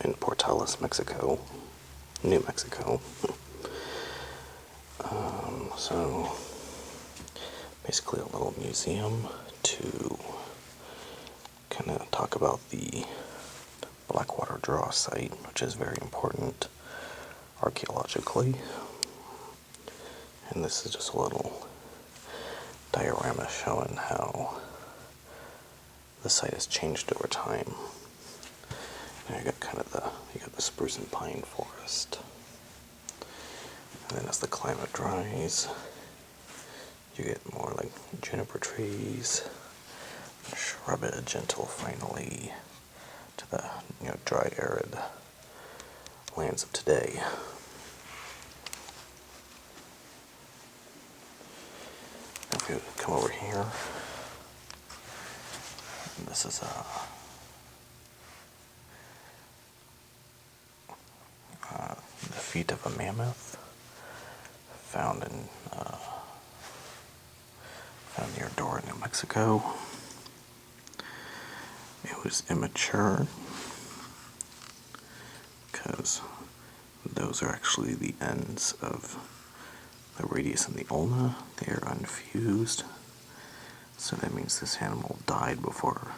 in Portales, Mexico, New Mexico. So basically a little museum to kind of talk about the Blackwater draw site, which is very important archaeologically. And this is just a little diorama showing how the site has changed over time. And you got the spruce and pine forest. And then as the climate dries, you get more like juniper trees, shrubbage until finally to the dry, arid lands of today. If you come over here, this is the feet of a mammoth found near Dora, New Mexico. It was immature because those are actually the ends of the radius and the ulna. They are unfused, so that means this animal died before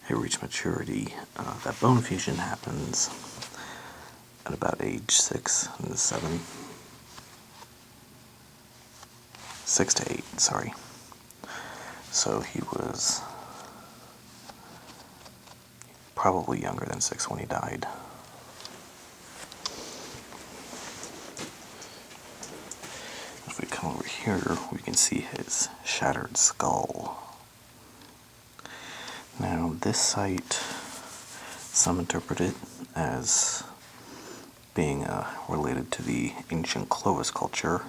it reached maturity. That bone fusion happens at about age 6 and 7. 6 to 8, sorry. So he was probably younger than 6 when he died. If we come over here, we can see his shattered skull. Now, this site, some interpret it as being related to the ancient Clovis culture,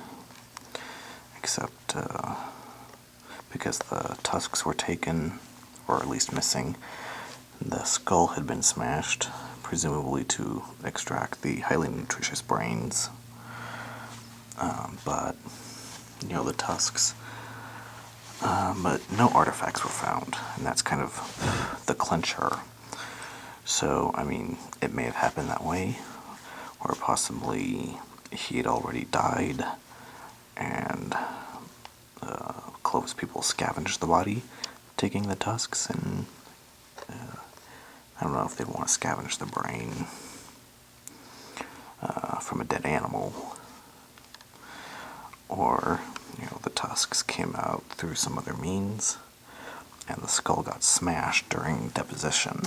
except because the tusks were taken, or at least missing, the skull had been smashed, presumably to extract the highly nutritious brains. But the tusks, but no artifacts were found, and that's kind of the clincher. So, I mean, it may have happened that way, or possibly he had already died, and Clovis people scavenged the body, taking the tusks, and I don't know if they'd want to scavenge the brain from a dead animal, or the tusks came out through some other means, and the skull got smashed during deposition.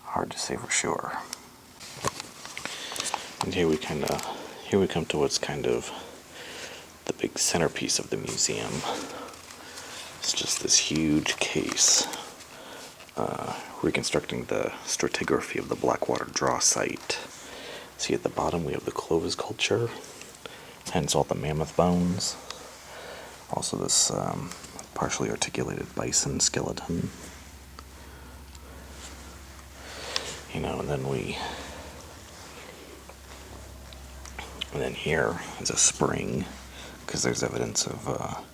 Hard to say for sure. And here we come to what's kind of the big centerpiece of the museum. It's just this huge case reconstructing the stratigraphy of the Blackwater draw site. See, at the bottom we have the Clovis culture, hence all the mammoth bones. Also this partially articulated bison skeleton. And then here is a spring, because there's evidence of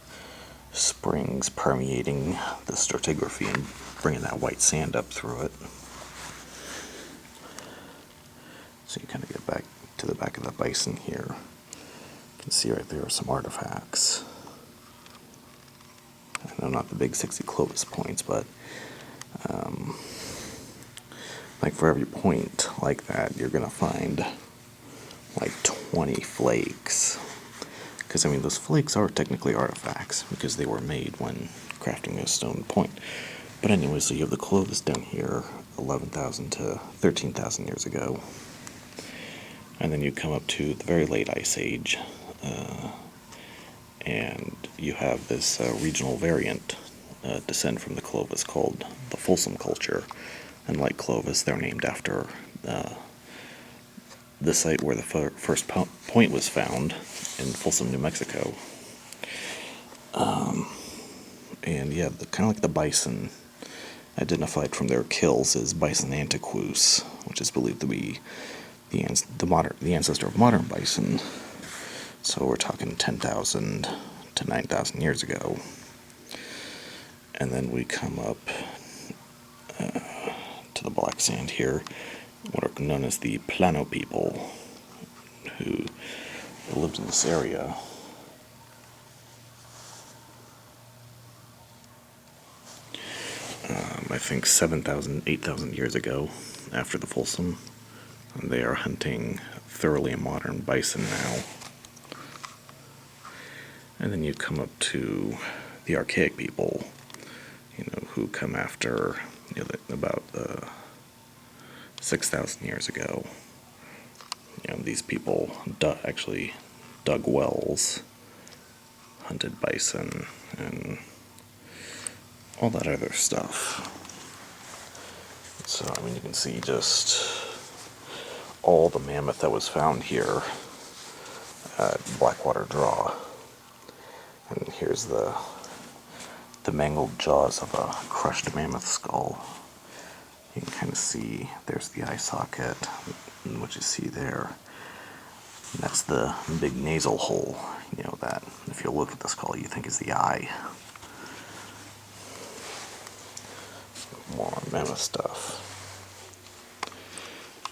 springs permeating the stratigraphy and bringing that white sand up through it. So you kind of get back to the back of the bison here. You can see right there are some artifacts. I know not the big 60 Clovis points, but like for every point like that, you're going to find like 20 flakes. Because, I mean, those flakes are technically artifacts because they were made when crafting a stone point. But anyway, so you have the Clovis down here, 11,000 to 13,000 years ago. And then you come up to the very late Ice Age, and you have this regional variant descend from the Clovis called the Folsom Culture. And like Clovis, they're named after the site where the first point was found in Folsom, New Mexico. And yeah, kind of like the bison, identified from their kills as Bison antiquus, which is believed to be the ancestor of modern bison. So we're talking 10,000 to 9,000 years ago. And then we come up the black sand here, what are known as the Plano people, who lived in this area. I think 7,000, 8,000 years ago, after the Folsom. And they are hunting thoroughly modern bison now. And then you come up to the archaic people, who come after, about 6,000 years ago. These people actually dug wells, hunted bison, and all that other stuff. So, you can see just all the mammoth that was found here at Blackwater Draw. And here's the mangled jaws of a crushed mammoth skull. You can kind of see, there's the eye socket, and what you see there. And that's the big nasal hole, that if you look at the skull, you think is the eye. More mammoth stuff.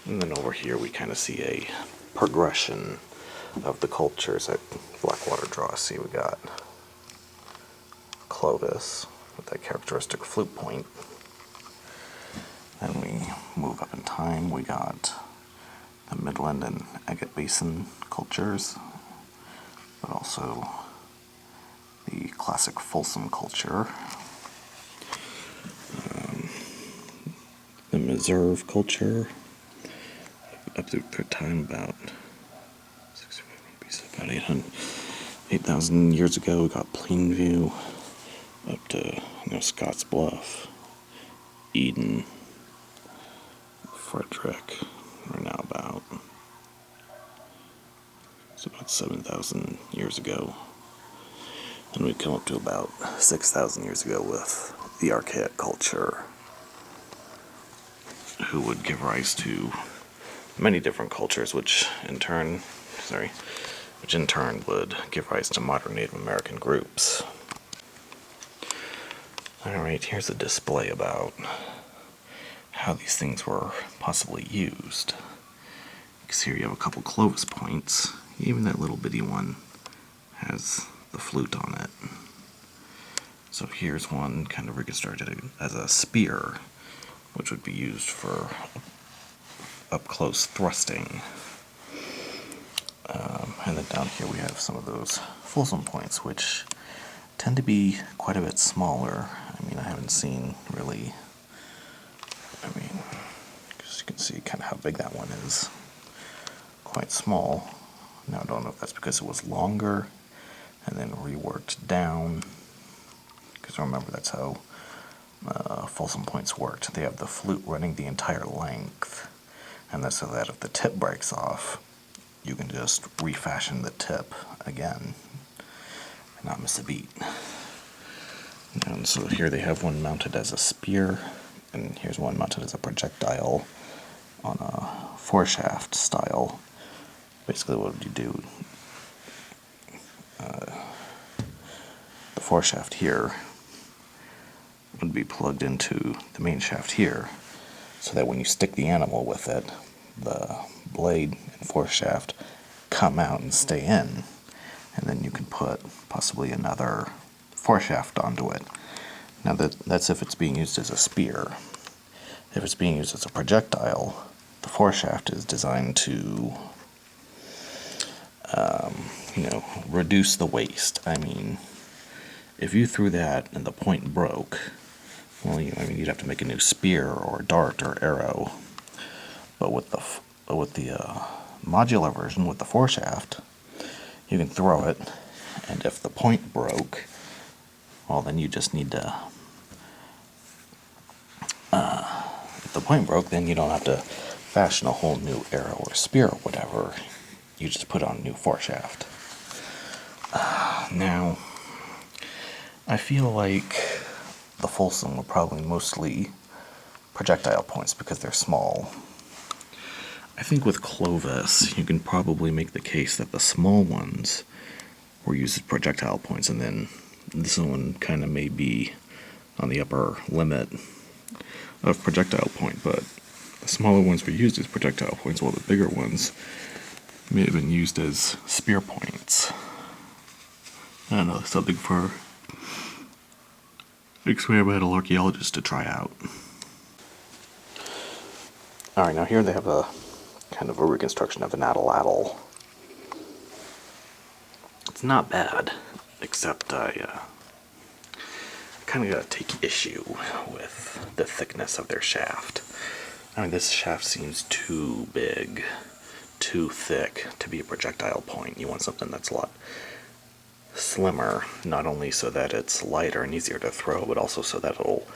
And then over here we kind of see a progression of the cultures at Blackwater Draw. See, we got Clovis with that characteristic flute point. Then we move up in time, we got the Midland and Agate Basin cultures, but also the classic Folsom culture. The Meserve culture, up through their time about 8,000 years ago. We got Plainview, up to Scotts Bluff, Eden, Frederick. We're now about 7,000 years ago. And we come up to about 6,000 years ago with the archaic culture, who would give rise to many different cultures, which in turn would give rise to modern Native American groups. Alright, here's a display about how these things were possibly used. Because here you have a couple Clovis points. Even that little bitty one has the flute on it. So here's one kind of reconstructed as a spear, which would be used for up-close thrusting. And then down here we have some of those Folsom points, which tend to be quite a bit smaller. I haven't seen really, because you can see kind of how big that one is. Quite small. Now I don't know if that's because it was longer and then reworked down. Because remember, that's how Folsom points worked. They have the flute running the entire length, and that's so that if the tip breaks off, you can just refashion the tip again and not miss a beat. And so here they have one mounted as a spear, and here's one mounted as a projectile on a foreshaft style. Basically, what would you do? The foreshaft here would be plugged into the main shaft here, so that when you stick the animal with it, the blade and foreshaft come out and stay in, and then you can put possibly another foreshaft onto it. Now that's if it's being used as a spear. If it's being used as a projectile, the foreshaft is designed to reduce the waste. If you threw that and the point broke, well, you'd have to make a new spear or dart or arrow. But with the modular version with the foreshaft, you can throw it, and if the point broke, well, then you just need to. If the point broke, then you don't have to fashion a whole new arrow or spear or whatever. You just put on a new foreshaft. Now, I feel like the Folsom were probably mostly projectile points because they're small. I think with Clovis, you can probably make the case that the small ones were used as projectile points, and then this one kind of may be on the upper limit of projectile point, but the smaller ones were used as projectile points, while the bigger ones may have been used as spear points. I don't know, something for experimental archaeologists to try out. Alright, now here they have a kind of a reconstruction of an Atlatl. It's not bad, except I kind of gotta take issue with the thickness of their shaft. I mean, this shaft seems too big, too thick to be a projectile point. You want something that's a lot slimmer, not only so that it's lighter and easier to throw, but also so that it'll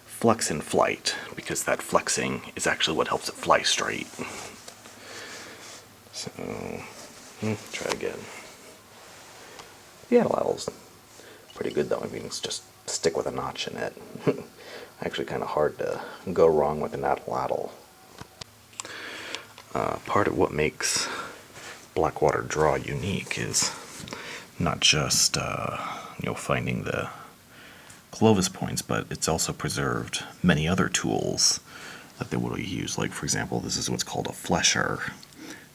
flex in flight, because that flexing is actually what helps it fly straight. So, try again. The Atlatl's pretty good though. I mean, it's just stick with a notch in it. Actually kind of hard to go wrong with an Atlatl. Part of what makes Blackwater draw unique is not just finding the Clovis points, but it's also preserved many other tools that they would have used. Like, for example, this is what's called a flesher,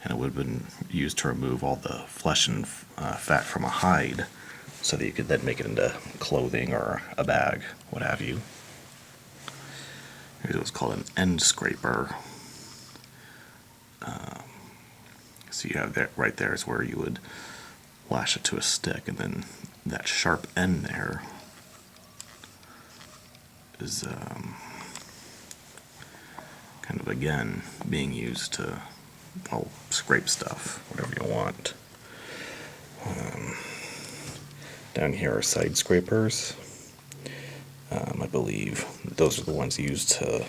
and it would have been used to remove all the flesh and fat from a hide, so that you could then make it into clothing or a bag, what have you. Here's what's called an end scraper. So you have that right there is where you would lash it to a stick, and then that sharp end there is kind of again being used to, well, scrape stuff, whatever you want. Down here are side scrapers. I believe those are the ones used to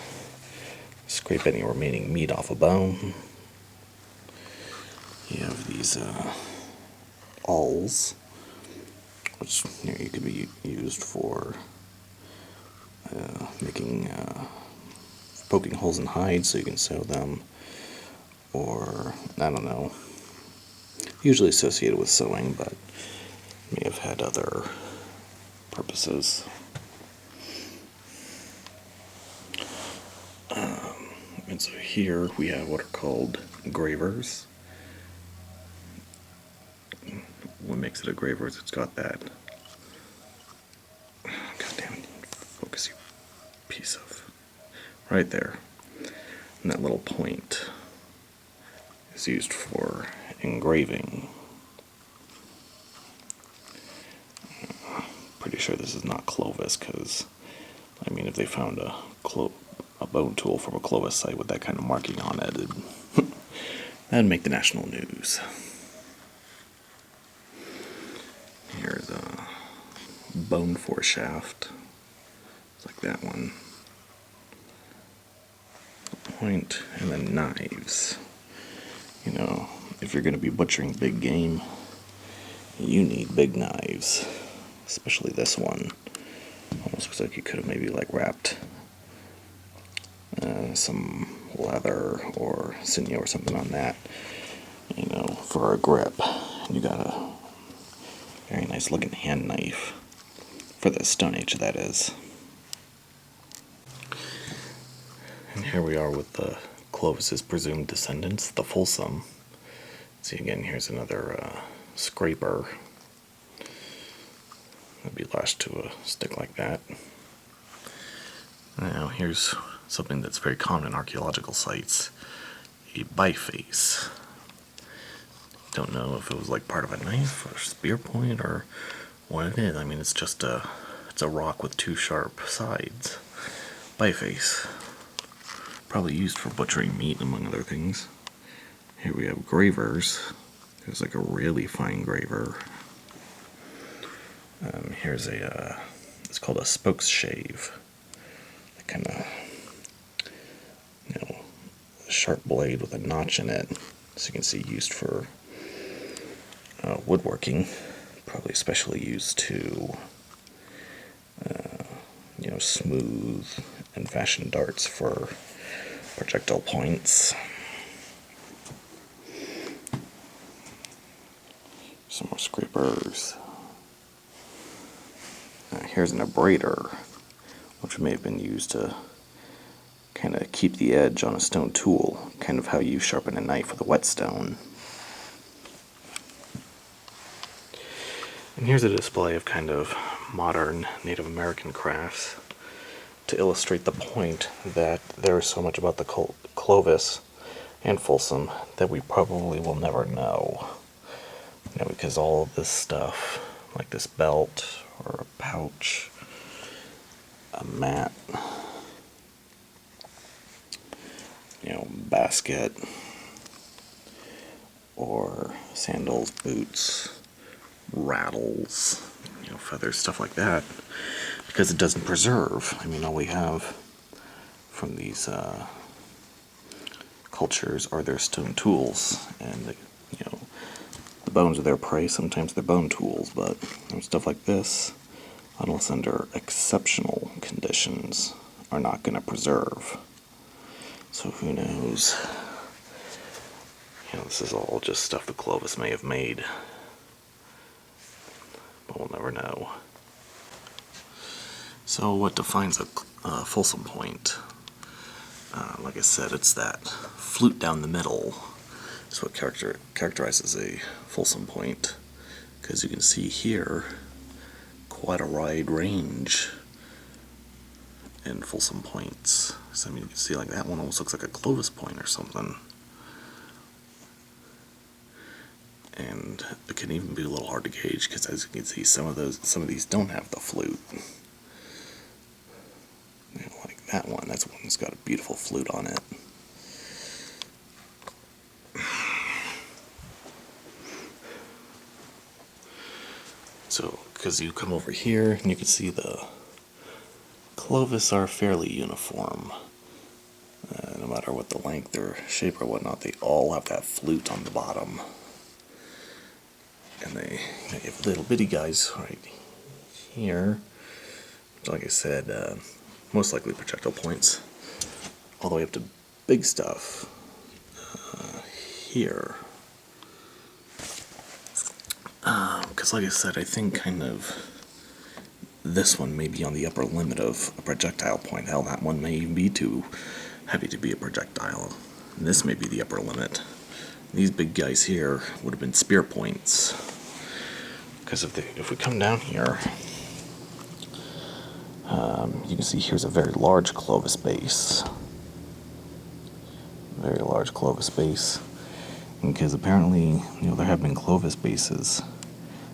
scrape any remaining meat off a bone. You have these awls, which you could be used for making poking holes in hides so you can sew them, or I don't know, usually associated with sewing, but may have had other purposes. And so here we have what are called gravers. What makes it a graver is it's got that, goddamn, focus, you piece of, right there. And that little point is used for engraving. Pretty sure this is not Clovis, because, I mean, if they found a bone tool from a Clovis site with that kind of marking on it, that'd make the national news. Here's a bone foreshaft. It's like that one. Point, and then knives. You know, if you're going to be butchering big game, you need big knives. Especially this one. Almost looks like you could have maybe like wrapped some leather or sinew or something on that, you know, for a grip. You got a very nice looking hand knife for the Stone Age, that is. And here we are with the Clovis's presumed descendants, the Folsom. See, again, here's another scraper. It'd be lashed to a stick like that. Now, here's something that's very common in archaeological sites, a biface. Don't know if it was like part of a knife or spear point or what it is. I mean, it's just it's a rock with two sharp sides. Biface. Probably used for butchering meat, among other things. Here we have gravers. There's like a really fine graver. Here's it's called a spokes shave. That kind of, you know, sharp blade with a notch in it. So you can see used for woodworking. Probably especially used to, you know, smooth and fashion darts for projectile points. Some more scrapers. Here's an abrader, which may have been used to kind of keep the edge on a stone tool, kind of how you sharpen a knife with a whetstone. And here's a display of kind of modern Native American crafts to illustrate the point that there is so much about the Clovis and Folsom that we probably will never know. Because all of this stuff, like this belt or a pouch, a mat, basket, or sandals, boots, rattles, feathers, stuff like that, because it doesn't preserve. All we have from these cultures are their stone tools, and the bones are their prey. Sometimes they're bone tools, but stuff like this, unless under exceptional conditions, are not going to preserve. So who knows? This is all just stuff the Clovis may have made, but we'll never know. So what defines a Folsom point? Like I said, it's that flute down the middle. That's what characterizes a Folsom point, because you can see here quite a wide range in Folsom points. So you can see like that one almost looks like a Clovis point or something. And it can even be a little hard to gauge, because as you can see, some of these don't have the flute. Like that one, that's one that's got a beautiful flute on it. So, because you come over here and you can see the Clovis are fairly uniform. No matter what the length or shape or whatnot, they all have that flute on the bottom. And they have little bitty guys right here. Like I said, most likely projectile points, all the way up to big stuff here. Because like I said, I think kind of this one may be on the upper limit of a projectile point. Hell, that one may even be too heavy to be a projectile. And this may be the upper limit. These big guys here would have been spear points. Because if we come down here, you can see here's a very large Clovis base. Very large Clovis base. Because apparently, there have been Clovis bases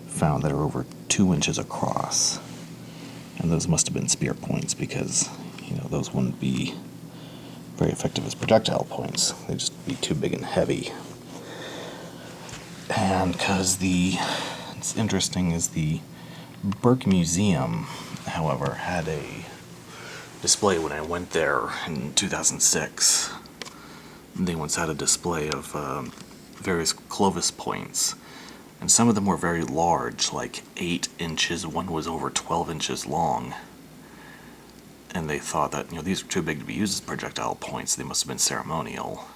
found that are over 2 inches across. And those must have been spear points, because, those wouldn't be very effective as projectile points. They'd just be too big and heavy. And because it's interesting is the Burke Museum, however, had a display when I went there in 2006. They once had a display of various Clovis points, and some of them were very large, like 8 inches. One was over 12 inches long, and they thought that these are too big to be used as projectile points. They must have been ceremonial.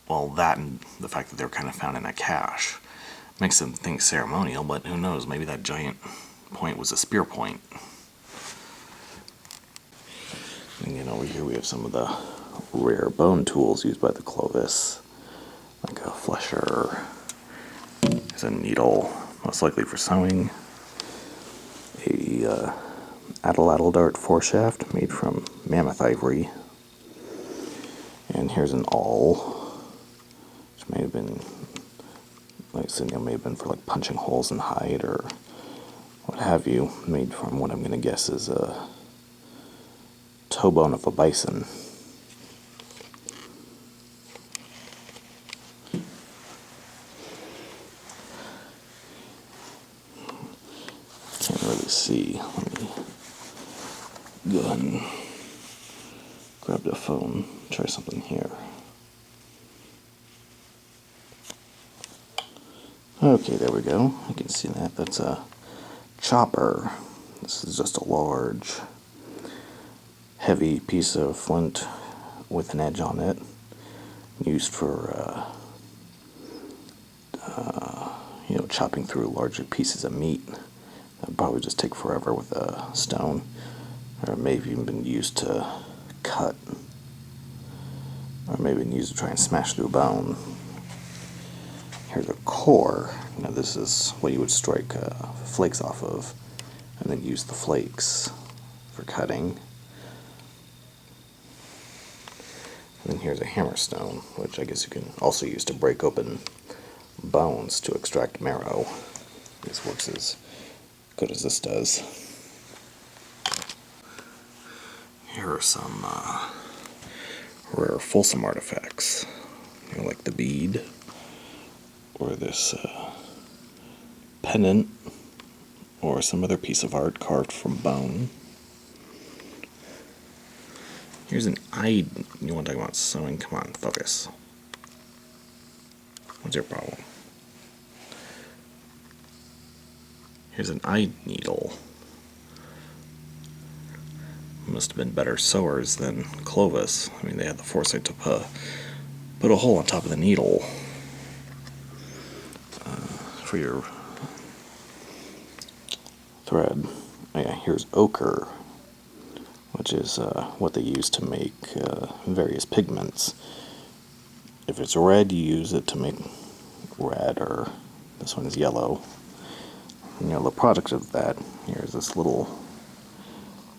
Well, that and the fact that they were kind of found in a cache makes them think ceremonial, but who knows, maybe that giant point was a spear point. And over here we have some of the rare bone tools used by the Clovis, like a flesher. There's a needle, most likely for sewing. A Atlatl dart foreshaft made from mammoth ivory. And here's an awl, which may have been, like I said, may have been for like punching holes in hide or what have you, made from what I'm going to guess is a toe bone of a bison. Can't really see. Let me go ahead and grab the phone, try something here. Okay, there we go. You can see that. That's a chopper. This is just a large, heavy piece of flint with an edge on it, used for chopping through larger pieces of meat. That would probably just take forever with a stone, or it may have even been used to cut or maybe used to try and smash through bone. Here's a core. Now this is what you would strike flakes off of, and then use the flakes for cutting. And then here's a hammerstone, which I guess you can also use to break open bones to extract marrow. This works as good as this does. Here are some rare Folsom artifacts, like the bead, or this pendant, or some other piece of art carved from bone. Here's an eye. You want to talk about sewing? Come on, focus. What's your problem? Here's an eye needle. Must have been better sewers than Clovis. I mean, they had the foresight to put a hole on top of the needle for your thread. Oh yeah, here's ochre, which is what they use to make various pigments. If it's red, you use it to make red, or this one is yellow. And the product of that, here's this little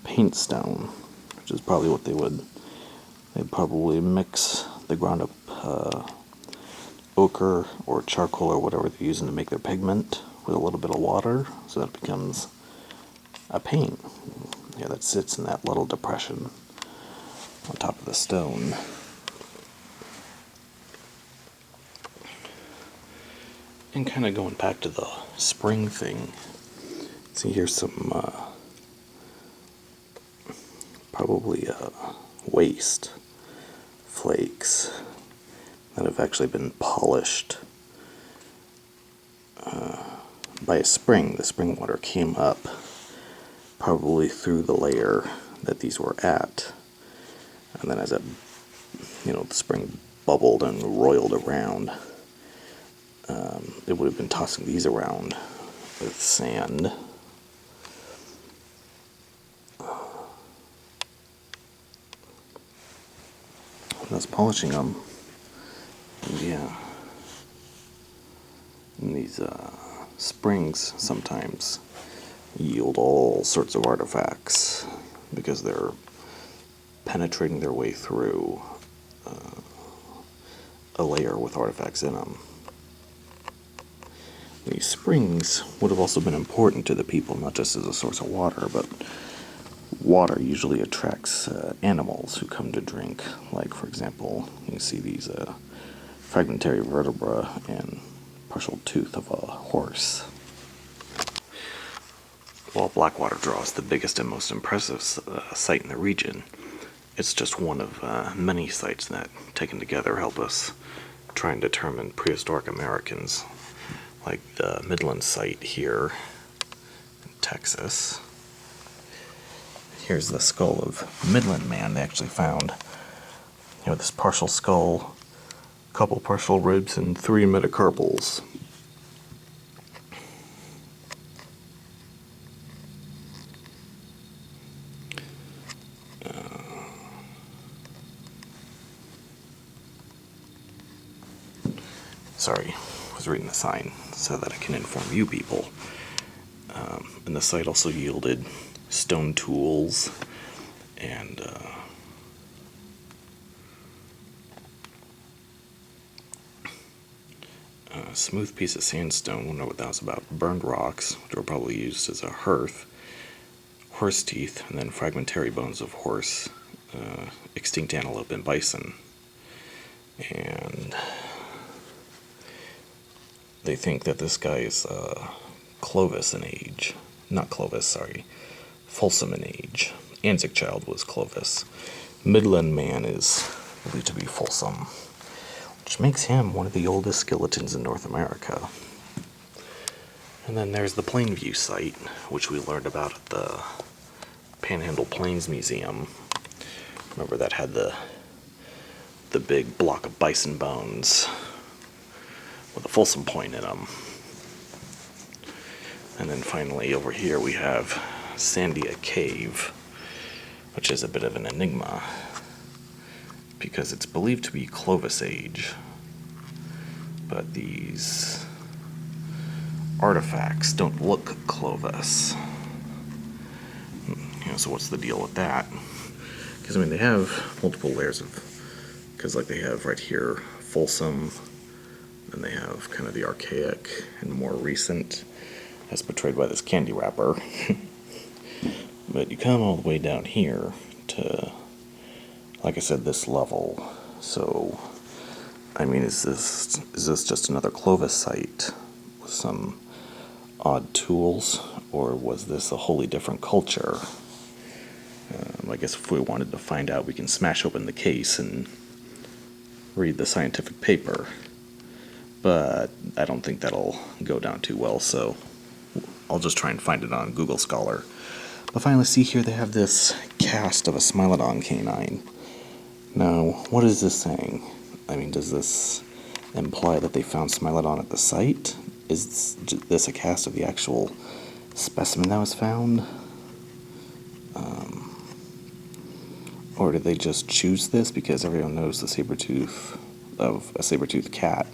paint stone, which is probably what they'd probably mix the ground up ochre or charcoal or whatever they're using to make their pigment with a little bit of water, so that it becomes a paint. Yeah, that sits in that little depression on top of the stone. And kind of going back to the spring thing, see here's some probably waste flakes that have actually been polished by a spring. The spring water came up probably through the layer that these were at, and then as it, the spring bubbled and roiled around, it would have been tossing these around with sand. And that's polishing them. And yeah. And these springs sometimes yield all sorts of artifacts because they're penetrating their way through a layer with artifacts in them. These springs would have also been important to the people, not just as a source of water, but water usually attracts animals who come to drink. Like, for example, you see these fragmentary vertebra and partial tooth of a horse. While Blackwater draws the biggest and most impressive site in the region, it's just one of many sites that, taken together, help us try and determine prehistoric Americans, like the Midland site here in Texas. Here's the skull of Midland man they actually found. This partial skull, a couple partial ribs, and 3 metacarpals. Sorry, I was reading the sign so that I can inform you people. And the site also yielded stone tools and a smooth piece of sandstone. Wonder what that was about. Burned rocks, which were probably used as a hearth, horse teeth, and then fragmentary bones of horse, extinct antelope, and bison. And they think that this guy is Clovis in age. Not Clovis, sorry. Folsom in age. Anzac Child was Clovis. Midland man is believed to be Folsom, which makes him one of the oldest skeletons in North America. And then there's the Plainview site, which we learned about at the Panhandle Plains Museum. Remember that had the big block of bison bones with a Folsom point in them. And then finally over here we have Sandia Cave, which is a bit of an enigma. because it's believed to be Clovis age. But these artifacts don't look Clovis. So what's the deal with that? Because, I mean, they have multiple layers of... Because, like, they have right here, Folsom, and they have kind of the archaic and more recent, as portrayed by this candy wrapper. But you come all the way down here to, like I said, this level. So, I mean, is this just another Clovis site with some odd tools, or was this a wholly different culture? I guess if we wanted to find out, we can smash open the case and read the scientific paper. But I don't think that'll go down too well, so I'll just try and find it on Google Scholar. But finally, see here, they have this cast of a Smilodon canine. Now, what is this saying? I mean, does this imply that they found Smilodon at the site? Is this a cast of the actual specimen that was found? Or did they just choose this because everyone knows the saber-tooth of a saber-toothed cat?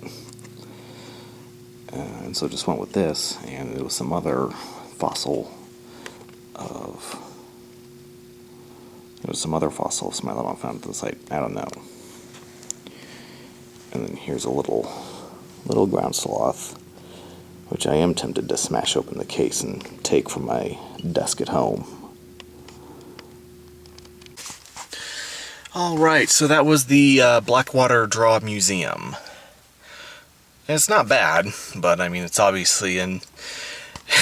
And so just went with this, and it was some other fossil of... It was some other fossil of Smilodon found at the site. I don't know. And then here's a little ground sloth, which I am tempted to smash open the case and take from my desk at home. Alright, so that was the Blackwater Draw Museum. And it's not bad, but I mean, it's obviously in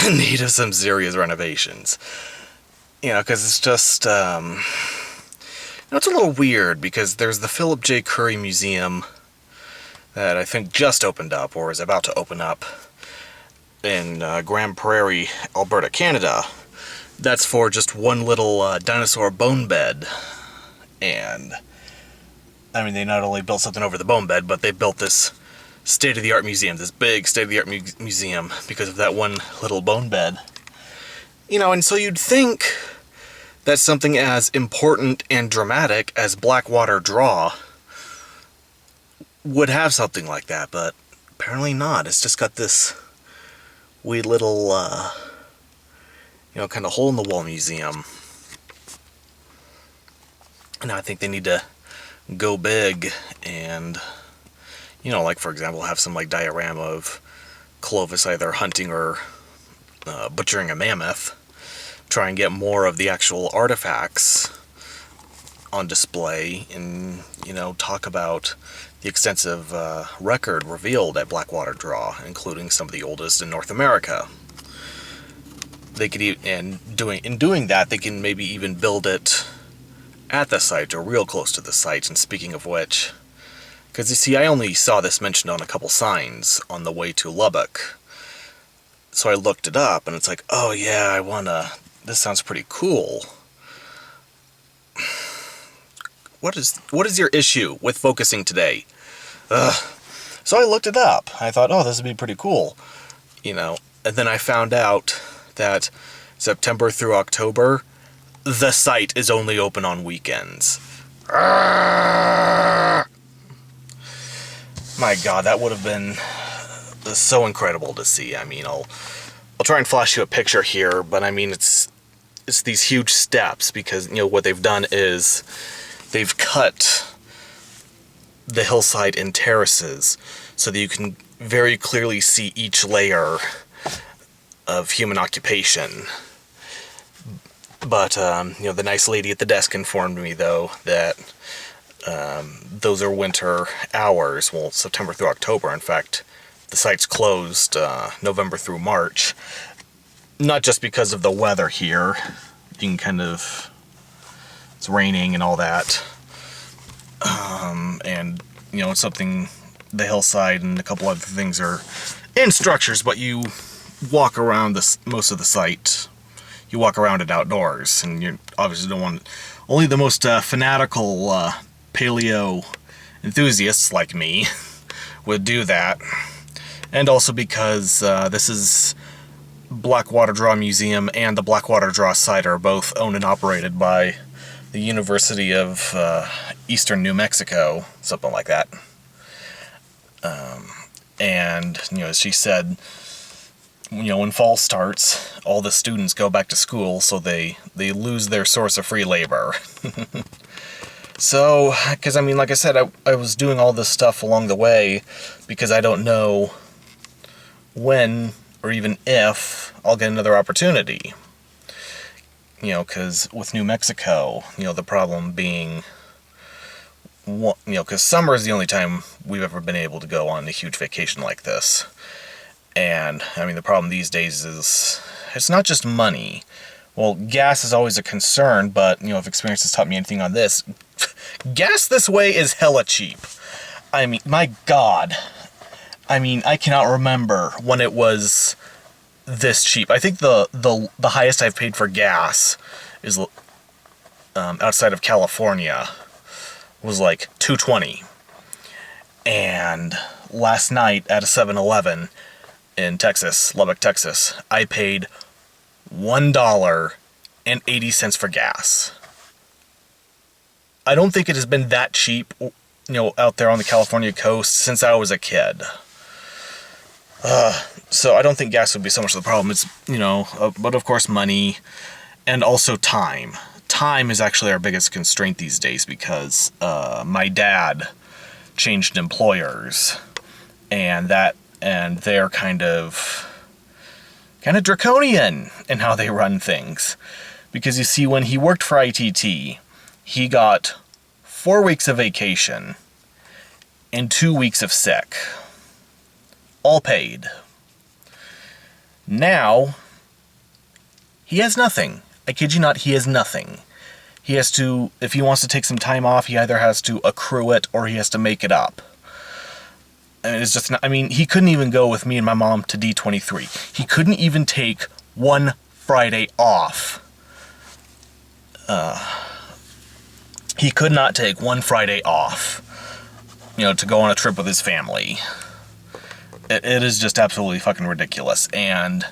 need of some serious renovations. You know, because it's just, you know, it's a little weird, because there's the Philip J. Curry Museum that I think just opened up, or is about to open up, in Grand Prairie, Alberta, Canada. That's for just one little dinosaur bone bed. And, I mean, they not only built something over the bone bed, but they built this state-of-the-art museum, this big state-of-the-art museum, because of that one little bone bed. You know, and so you'd think that something as important and dramatic as Blackwater Draw would have something like that, but apparently not. It's just got this wee little, you know, kind of hole-in-the-wall museum. And I think they need to go big and, you know, like, for example, have some, like, diorama of Clovis either hunting or butchering a mammoth. Try and get more of the actual artifacts on display and, you know, talk about the extensive record revealed at Blackwater Draw, including some of the oldest in North America. They could in doing that, they can maybe even build it at the site, or real close to the site. And speaking of which, because you see, I only saw this mentioned on a couple signs on the way to Lubbock. So I looked it up, and it's like, oh yeah, this sounds pretty cool. What is your issue with focusing today? So I looked it up. I thought, oh, this would be pretty cool. You know, and then I found out that September through October, the site is only open on weekends. My God, that would have been so incredible to see. I mean, I'll try and flash you a picture here, but I mean, it's these huge steps, because, you know, what they've done is they've cut the hillside in terraces so that you can very clearly see each layer of human occupation. But, you know, the nice lady at the desk informed me, though, that those are winter hours. Well, September through October. In fact, the site's closed November through March. Not just because of the weather here. You can kind of... It's raining and all that. And, you know, it's something... The hillside and a couple other things are in structures, but you walk around most of the site... You walk around it outdoors, and you obviously don't want... Only the most fanatical paleo enthusiasts like me would do that. And also because this is Blackwater Draw Museum and the Blackwater Draw site are both owned and operated by the University of eastern New Mexico, something like that. And, as she said, when fall starts, all the students go back to school, so they lose their source of free labor. So, because, like I said, I was doing all this stuff along the way because I don't know when or even if I'll get another opportunity. Because with New Mexico, the problem being, because summer is the only time we've ever been able to go on a huge vacation like this. And, the problem these days is, it's not just money. Well, gas is always a concern, but, if experience has taught me anything on this, gas this way is hella cheap. My God. I cannot remember when it was this cheap. I think the highest I've paid for gas is outside of California was like $2.20. And last night at a 7-Eleven in Texas, Lubbock, Texas, I paid $1.80 for gas. I don't think it has been that cheap, out there on the California coast since I was a kid. So I don't think gas would be so much the problem. It's, but of course money and also time. Time is actually our biggest constraint these days because my dad changed employers, and they're kind of draconian in how they run things. Because you see, when he worked for ITT, he got 4 weeks of vacation and 2 weeks of sick. All paid. Now, he has nothing. I kid you not, he has nothing. He has to, if he wants to take some time off, he either has to accrue it or he has to make it up. And it's just not, he couldn't even go with me and my mom to D23. He couldn't even take one Friday off. He could not take one Friday off, to go on a trip with his family. It is just absolutely fucking ridiculous. And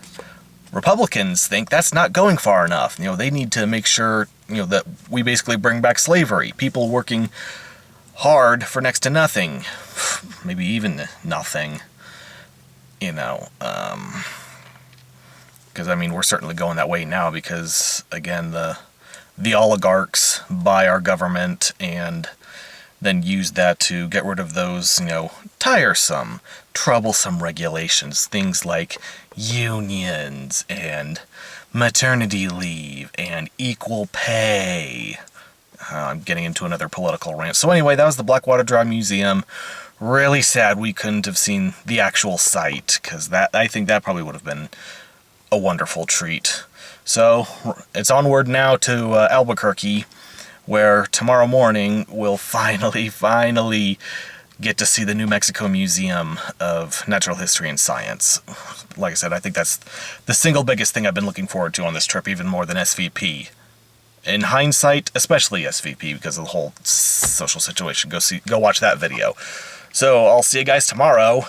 Republicans think that's not going far enough. They need to make sure, that we basically bring back slavery. People working hard for next to nothing. Maybe even nothing. Because, we're certainly going that way now because, again, the oligarchs buy our government and then use that to get rid of those, tiresome, troublesome regulations. Things like unions and maternity leave and equal pay. I'm getting into another political rant. So anyway, that was the Blackwater Dry Museum. Really sad we couldn't have seen the actual site, because I think that probably would have been a wonderful treat. So, it's onward now to Albuquerque, where tomorrow morning we'll finally get to see the New Mexico Museum of Natural History and Science. Like I said, I think that's the single biggest thing I've been looking forward to on this trip, even more than SVP. In hindsight, especially SVP, because of the whole social situation. Go watch that video. So, I'll see you guys tomorrow.